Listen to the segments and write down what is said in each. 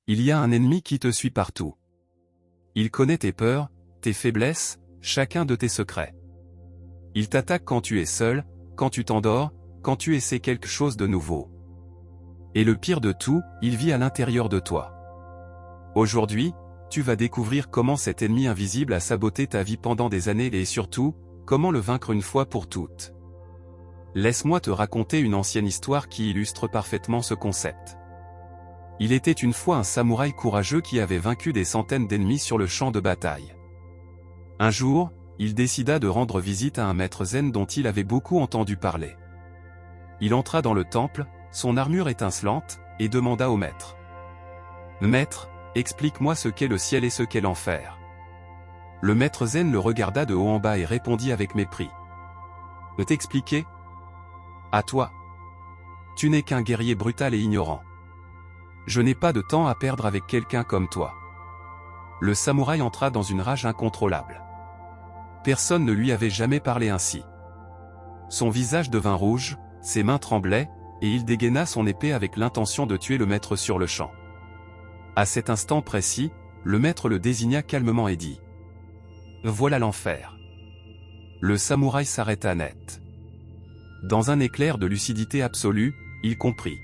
Il y a un ennemi qui te suit partout. Il connaît tes peurs, tes faiblesses, chacun de tes secrets. Il t'attaque quand tu es seul, quand tu t'endors, quand tu essaies quelque chose de nouveau. Et le pire de tout, il vit à l'intérieur de toi. Aujourd'hui, tu vas découvrir comment cet ennemi invisible a saboté ta vie pendant des années et surtout, comment le vaincre une fois pour toutes. Laisse-moi te raconter une ancienne histoire qui illustre parfaitement ce concept. Il était une fois un samouraï courageux qui avait vaincu des centaines d'ennemis sur le champ de bataille. Un jour, il décida de rendre visite à un maître zen dont il avait beaucoup entendu parler. Il entra dans le temple, son armure étincelante, et demanda au maître. « Maître, explique-moi ce qu'est le ciel et ce qu'est l'enfer. » Le maître zen le regarda de haut en bas et répondit avec mépris. « Ne t'expliquer ? À toi. Tu n'es qu'un guerrier brutal et ignorant. Je n'ai pas de temps à perdre avec quelqu'un comme toi. » Le samouraï entra dans une rage incontrôlable. Personne ne lui avait jamais parlé ainsi. Son visage devint rouge, ses mains tremblaient, et il dégaina son épée avec l'intention de tuer le maître sur le champ. À cet instant précis, le maître le désigna calmement et dit « Voilà l'enfer. » Le samouraï s'arrêta net. Dans un éclair de lucidité absolue, il comprit.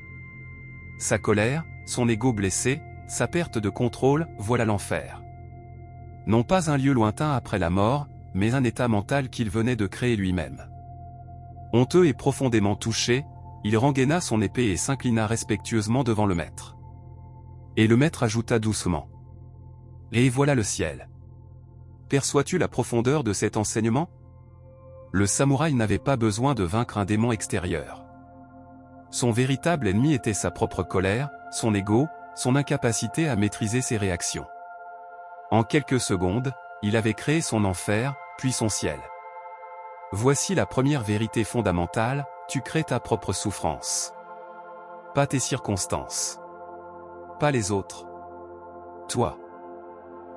Sa colère, son ego blessé, sa perte de contrôle, voilà l'enfer. Non pas un lieu lointain après la mort, mais un état mental qu'il venait de créer lui-même. Honteux et profondément touché, il rengaina son épée et s'inclina respectueusement devant le maître. Et le maître ajouta doucement. « Et voilà le ciel. Perçois-tu la profondeur de cet enseignement ? » Le samouraï n'avait pas besoin de vaincre un démon extérieur. Son véritable ennemi était sa propre colère, son ego, son incapacité à maîtriser ses réactions. En quelques secondes, il avait créé son enfer, puis son ciel. Voici la première vérité fondamentale, tu crées ta propre souffrance. Pas tes circonstances. Pas les autres. Toi.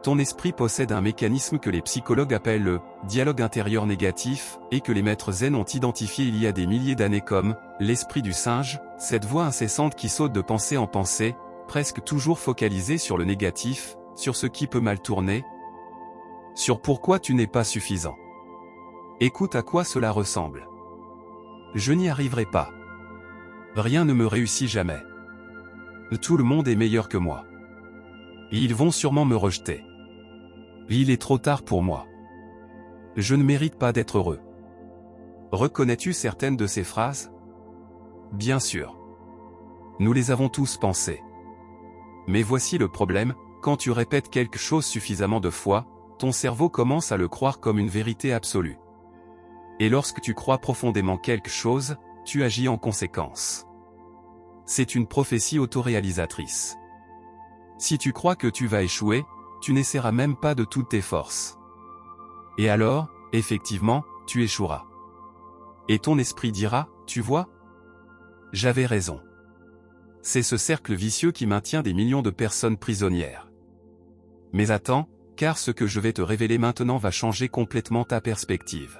Ton esprit possède un mécanisme que les psychologues appellent le « dialogue intérieur négatif » et que les maîtres zen ont identifié il y a des milliers d'années comme « l'esprit du singe », cette voix incessante qui saute de pensée en pensée, presque toujours focalisée sur le négatif, sur ce qui peut mal tourner, sur pourquoi tu n'es pas suffisant. Écoute à quoi cela ressemble. Je n'y arriverai pas. Rien ne me réussit jamais. Tout le monde est meilleur que moi. Et ils vont sûrement me rejeter. Il est trop tard pour moi. Je ne mérite pas d'être heureux. Reconnais-tu certaines de ces phrases? Bien sûr. Nous les avons tous pensées. Mais voici le problème, quand tu répètes quelque chose suffisamment de fois, ton cerveau commence à le croire comme une vérité absolue. Et lorsque tu crois profondément quelque chose, tu agis en conséquence. C'est une prophétie autoréalisatrice. Si tu crois que tu vas échouer, tu n'essaieras même pas de toutes tes forces. Et alors, effectivement, tu échoueras. Et ton esprit dira, tu vois? J'avais raison. C'est ce cercle vicieux qui maintient des millions de personnes prisonnières. Mais attends, car ce que je vais te révéler maintenant va changer complètement ta perspective.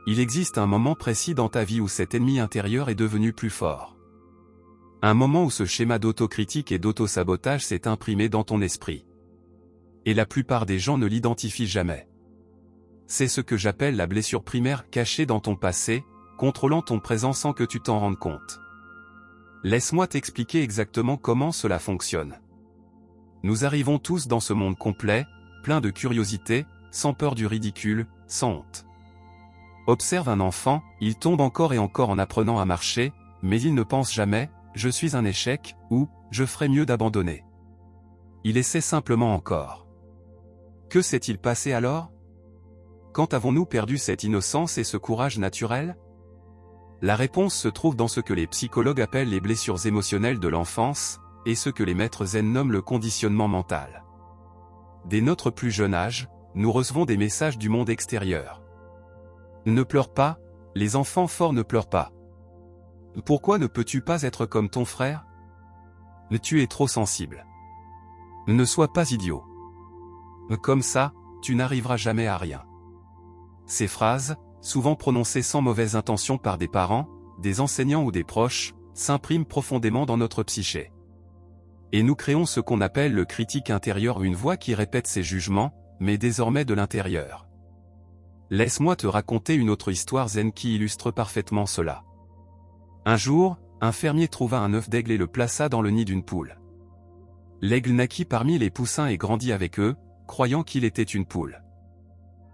Il existe un moment précis dans ta vie où cet ennemi intérieur est devenu plus fort. Un moment où ce schéma d'autocritique et d'autosabotage s'est imprimé dans ton esprit. Et la plupart des gens ne l'identifient jamais. C'est ce que j'appelle la blessure primaire cachée dans ton passé, contrôlant ton présent sans que tu t'en rendes compte. Laisse-moi t'expliquer exactement comment cela fonctionne. Nous arrivons tous dans ce monde complet, plein de curiosité, sans peur du ridicule, sans honte. Observe un enfant, il tombe encore et encore en apprenant à marcher, mais il ne pense jamais « je suis un échec » ou « je ferais mieux d'abandonner ». Il essaie simplement encore. Que s'est-il passé alors? Quand avons-nous perdu cette innocence et ce courage naturel? La réponse se trouve dans ce que les psychologues appellent les blessures émotionnelles de l'enfance, et ce que les maîtres zen nomment le conditionnement mental. Dès notre plus jeune âge, nous recevons des messages du monde extérieur. Ne pleure pas, les enfants forts ne pleurent pas. Pourquoi ne peux-tu pas être comme ton frère? Tu es trop sensible. Ne sois pas idiot. Comme ça, tu n'arriveras jamais à rien. Ces phrases, souvent prononcées sans mauvaise intention par des parents, des enseignants ou des proches, s'impriment profondément dans notre psyché. Et nous créons ce qu'on appelle le critique intérieur, une voix qui répète ses jugements, mais désormais de l'intérieur. Laisse-moi te raconter une autre histoire zen qui illustre parfaitement cela. Un jour, un fermier trouva un œuf d'aigle et le plaça dans le nid d'une poule. L'aigle naquit parmi les poussins et grandit avec eux, croyant qu'il était une poule.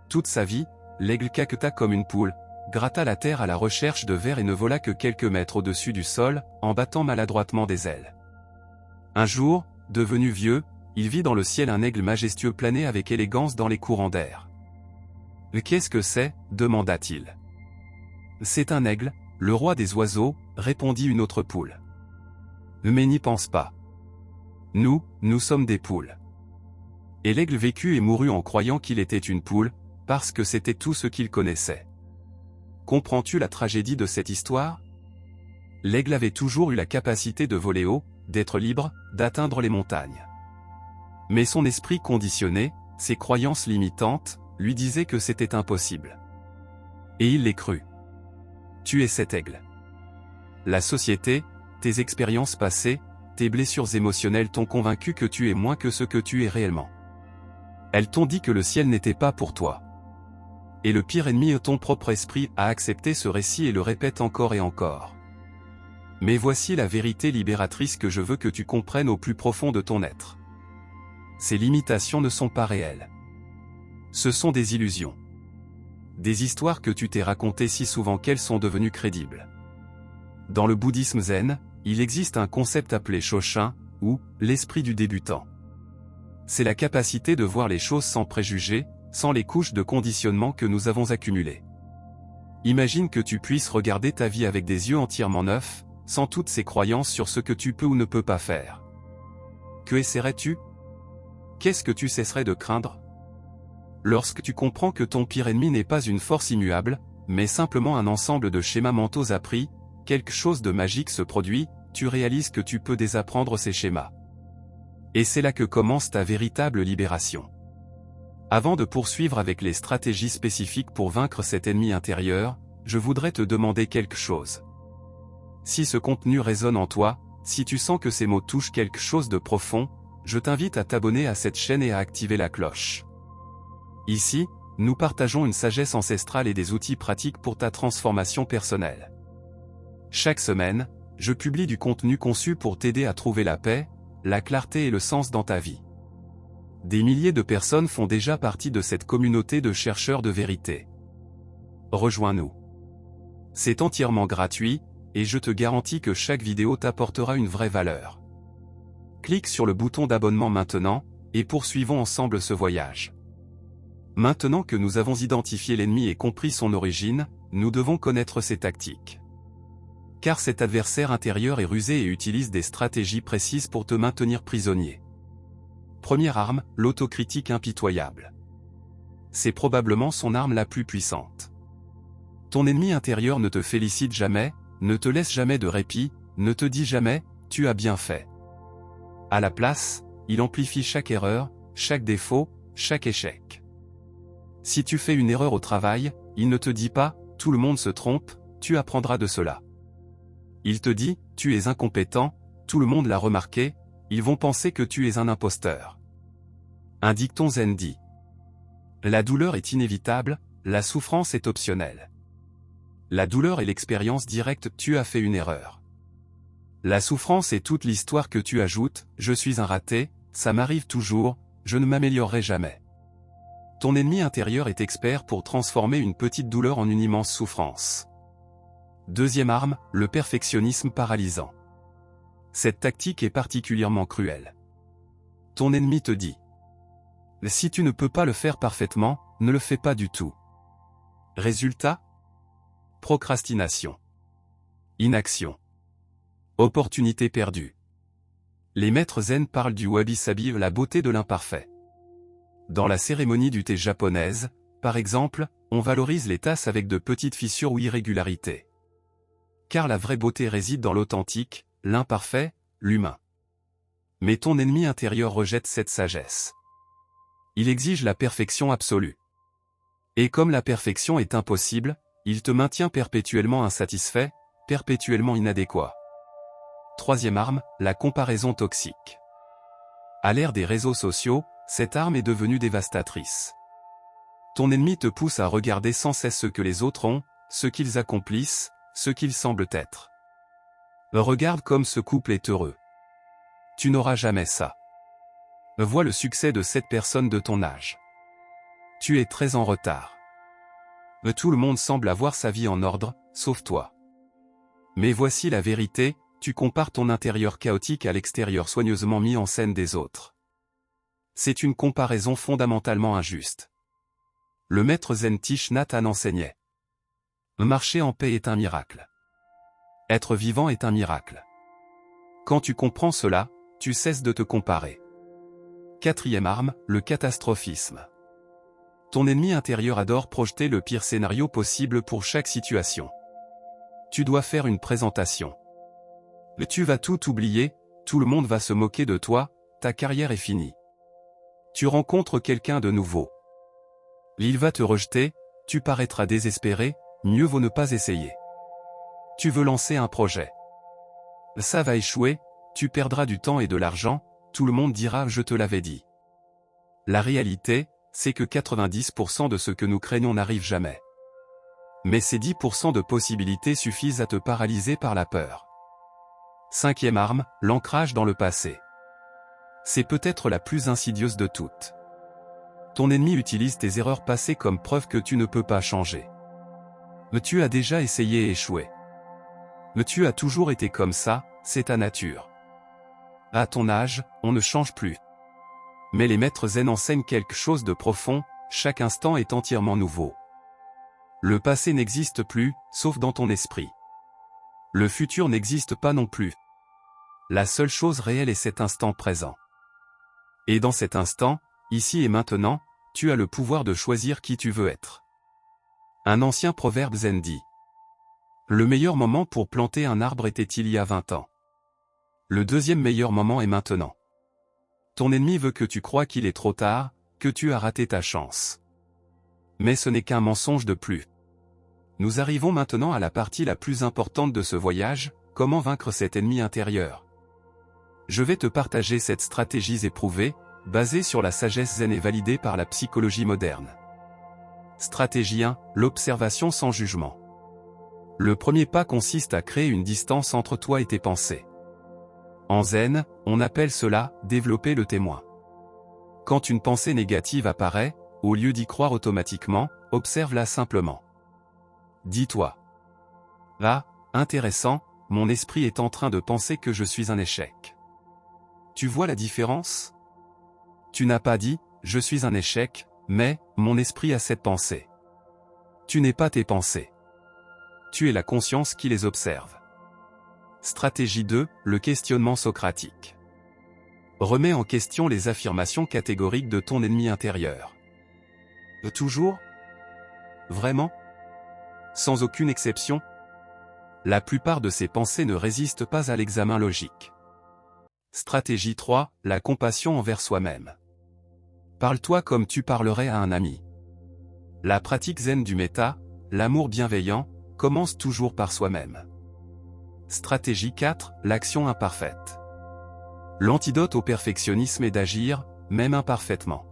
Toute sa vie, l'aigle caqueta comme une poule, gratta la terre à la recherche de vers et ne vola que quelques mètres au-dessus du sol, en battant maladroitement des ailes. Un jour, devenu vieux, il vit dans le ciel un aigle majestueux planer avec élégance dans les courants d'air. « Qu'est-ce que c'est » demanda-t-il. « C'est un aigle, le roi des oiseaux » répondit une autre poule. « Mais n'y pense pas. Nous sommes des poules. » Et l'aigle vécut et mourut en croyant qu'il était une poule, parce que c'était tout ce qu'il connaissait. Comprends-tu la tragédie de cette histoire? L'aigle avait toujours eu la capacité de voler haut, d'être libre, d'atteindre les montagnes. Mais son esprit conditionné, ses croyances limitantes, lui disaient que c'était impossible. Et il les crut. Tu es cet aigle. La société, tes expériences passées, tes blessures émotionnelles t'ont convaincu que tu es moins que ce que tu es réellement. Elles t'ont dit que le ciel n'était pas pour toi. Et le pire ennemi, ton propre esprit, a accepté ce récit et le répète encore et encore. Mais voici la vérité libératrice que je veux que tu comprennes au plus profond de ton être. Ces limitations ne sont pas réelles. Ce sont des illusions. Des histoires que tu t'es racontées si souvent qu'elles sont devenues crédibles. Dans le bouddhisme zen, il existe un concept appelé Shoshin, ou l'esprit du débutant. C'est la capacité de voir les choses sans préjugés, sans les couches de conditionnement que nous avons accumulées. Imagine que tu puisses regarder ta vie avec des yeux entièrement neufs, sans toutes ces croyances sur ce que tu peux ou ne peux pas faire. Que essaierais-tu? Qu'est-ce que tu cesserais de craindre? Lorsque tu comprends que ton pire ennemi n'est pas une force immuable, mais simplement un ensemble de schémas mentaux appris, quelque chose de magique se produit, tu réalises que tu peux désapprendre ces schémas. Et c'est là que commence ta véritable libération. Avant de poursuivre avec les stratégies spécifiques pour vaincre cet ennemi intérieur, je voudrais te demander quelque chose. Si ce contenu résonne en toi, si tu sens que ces mots touchent quelque chose de profond, je t'invite à t'abonner à cette chaîne et à activer la cloche. Ici, nous partageons une sagesse ancestrale et des outils pratiques pour ta transformation personnelle. Chaque semaine, je publie du contenu conçu pour t'aider à trouver la paix, la clarté et le sens dans ta vie. Des milliers de personnes font déjà partie de cette communauté de chercheurs de vérité. Rejoins-nous. C'est entièrement gratuit, et je te garantis que chaque vidéo t'apportera une vraie valeur. Clique sur le bouton d'abonnement maintenant, et poursuivons ensemble ce voyage. Maintenant que nous avons identifié l'ennemi et compris son origine, nous devons connaître ses tactiques. Car cet adversaire intérieur est rusé et utilise des stratégies précises pour te maintenir prisonnier. Première arme, l'autocritique impitoyable. C'est probablement son arme la plus puissante. Ton ennemi intérieur ne te félicite jamais, ne te laisse jamais de répit, ne te dit jamais « tu as bien fait ». À la place, il amplifie chaque erreur, chaque défaut, chaque échec. Si tu fais une erreur au travail, il ne te dit pas « tout le monde se trompe, tu apprendras de cela ». Il te dit « tu es incompétent, tout le monde l'a remarqué, ils vont penser que tu es un imposteur ». Un dicton zen dit « La douleur est inévitable, la souffrance est optionnelle. La douleur est l'expérience directe « tu as fait une erreur ». La souffrance est toute l'histoire que tu ajoutes « je suis un raté, ça m'arrive toujours, je ne m'améliorerai jamais ». Ton ennemi intérieur est expert pour transformer une petite douleur en une immense souffrance. Deuxième arme, le perfectionnisme paralysant. Cette tactique est particulièrement cruelle. Ton ennemi te dit « Si tu ne peux pas le faire parfaitement, ne le fais pas du tout. » Résultat? Procrastination. Inaction. Opportunité perdue. Les maîtres zen parlent du wabi-sabi, la beauté de l'imparfait. Dans la cérémonie du thé japonaise, par exemple, on valorise les tasses avec de petites fissures ou irrégularités. Car la vraie beauté réside dans l'authentique, l'imparfait, l'humain. Mais ton ennemi intérieur rejette cette sagesse. Il exige la perfection absolue. Et comme la perfection est impossible, il te maintient perpétuellement insatisfait, perpétuellement inadéquat. Troisième arme, la comparaison toxique. À l'ère des réseaux sociaux, cette arme est devenue dévastatrice. Ton ennemi te pousse à regarder sans cesse ce que les autres ont, ce qu'ils accomplissent, ce qu'ils semblent être. Regarde comme ce couple est heureux. Tu n'auras jamais ça. Vois le succès de cette personne de ton âge. Tu es très en retard. Tout le monde semble avoir sa vie en ordre, sauf toi. Mais voici la vérité, tu compares ton intérieur chaotique à l'extérieur soigneusement mis en scène des autres. C'est une comparaison fondamentalement injuste. Le maître zen Thich Nhat Hanh enseignait. Marcher en paix est un miracle. Être vivant est un miracle. Quand tu comprends cela, tu cesses de te comparer. Quatrième arme, le catastrophisme. Ton ennemi intérieur adore projeter le pire scénario possible pour chaque situation. Tu dois faire une présentation. Tu vas tout oublier, tout le monde va se moquer de toi, ta carrière est finie. Tu rencontres quelqu'un de nouveau. Il va te rejeter, tu paraîtras désespéré, mieux vaut ne pas essayer. Tu veux lancer un projet. Ça va échouer, tu perdras du temps et de l'argent, tout le monde dira « je te l'avais dit ». La réalité, c'est que 90% de ce que nous craignons n'arrive jamais. Mais ces 10% de possibilités suffisent à te paralyser par la peur. Cinquième arme, l'ancrage dans le passé. C'est peut-être la plus insidieuse de toutes. Ton ennemi utilise tes erreurs passées comme preuve que tu ne peux pas changer. Tu as déjà essayé et échoué. Tu as toujours été comme ça, c'est ta nature. À ton âge, on ne change plus. Mais les maîtres zen enseignent quelque chose de profond, chaque instant est entièrement nouveau. Le passé n'existe plus, sauf dans ton esprit. Le futur n'existe pas non plus. La seule chose réelle est cet instant présent. Et dans cet instant, ici et maintenant, tu as le pouvoir de choisir qui tu veux être. Un ancien proverbe zen dit. Le meilleur moment pour planter un arbre était il y a 20 ans. Le deuxième meilleur moment est maintenant. Ton ennemi veut que tu crois qu'il est trop tard, que tu as raté ta chance. Mais ce n'est qu'un mensonge de plus. Nous arrivons maintenant à la partie la plus importante de ce voyage, comment vaincre cet ennemi intérieur. Je vais te partager cette stratégie éprouvée, basée sur la sagesse zen et validée par la psychologie moderne. Stratégie 1, l'observation sans jugement. Le premier pas consiste à créer une distance entre toi et tes pensées. En zen, on appelle cela « développer le témoin ». Quand une pensée négative apparaît, au lieu d'y croire automatiquement, observe-la simplement. Dis-toi. Ah, intéressant, mon esprit est en train de penser que je suis un échec. Tu vois la différence? Tu n'as pas dit « je suis un échec », mais « mon esprit a cette pensée ». Tu n'es pas tes pensées. Tu es la conscience qui les observe. Stratégie 2, le questionnement socratique. Remets en question les affirmations catégoriques de ton ennemi intérieur. Toujours? Vraiment? Sans aucune exception? La plupart de ces pensées ne résistent pas à l'examen logique. Stratégie 3, la compassion envers soi-même. Parle-toi comme tu parlerais à un ami. La pratique zen du méta, l'amour bienveillant, commence toujours par soi-même. Stratégie 4, l'action imparfaite. L'antidote au perfectionnisme est d'agir, même imparfaitement.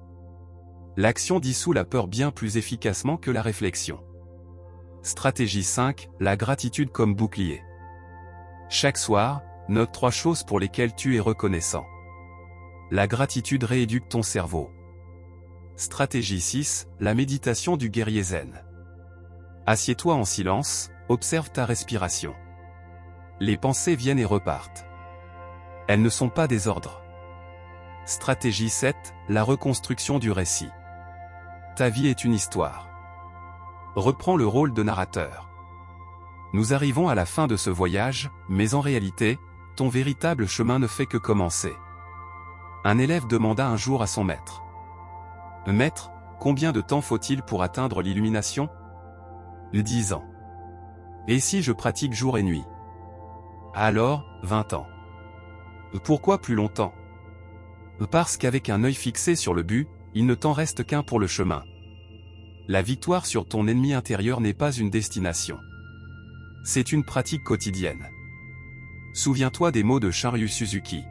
L'action dissout la peur bien plus efficacement que la réflexion. Stratégie 5, la gratitude comme bouclier. Chaque soir, note 3 choses pour lesquelles tu es reconnaissant. La gratitude rééduque ton cerveau. Stratégie 6, la méditation du guerrier zen. Assieds-toi en silence, observe ta respiration. Les pensées viennent et repartent. Elles ne sont pas des ordres. Stratégie 7, la reconstruction du récit. Ta vie est une histoire. Reprends le rôle de narrateur. Nous arrivons à la fin de ce voyage, mais en réalité, ton véritable chemin ne fait que commencer. Un élève demanda un jour à son maître. « Maître, combien de temps faut-il pour atteindre l'illumination » 10 ans. « Et si je pratique jour et nuit » Alors, 20 ans. Pourquoi plus longtemps? Parce qu'avec un œil fixé sur le but, il ne t'en reste qu'un pour le chemin. La victoire sur ton ennemi intérieur n'est pas une destination. C'est une pratique quotidienne. Souviens-toi des mots de Shunryu Suzuki.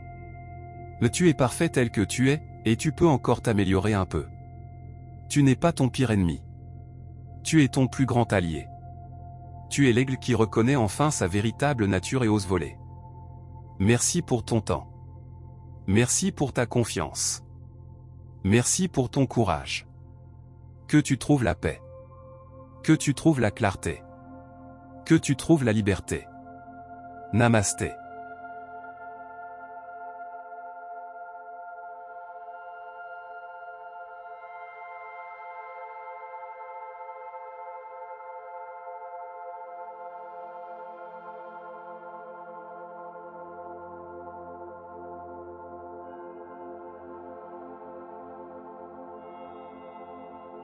Mais tu es parfait tel que tu es, et tu peux encore t'améliorer un peu. Tu n'es pas ton pire ennemi. Tu es ton plus grand allié. Tu es l'aigle qui reconnaît enfin sa véritable nature et ose voler. Merci pour ton temps. Merci pour ta confiance. Merci pour ton courage. Que tu trouves la paix. Que tu trouves la clarté. Que tu trouves la liberté. Namasté.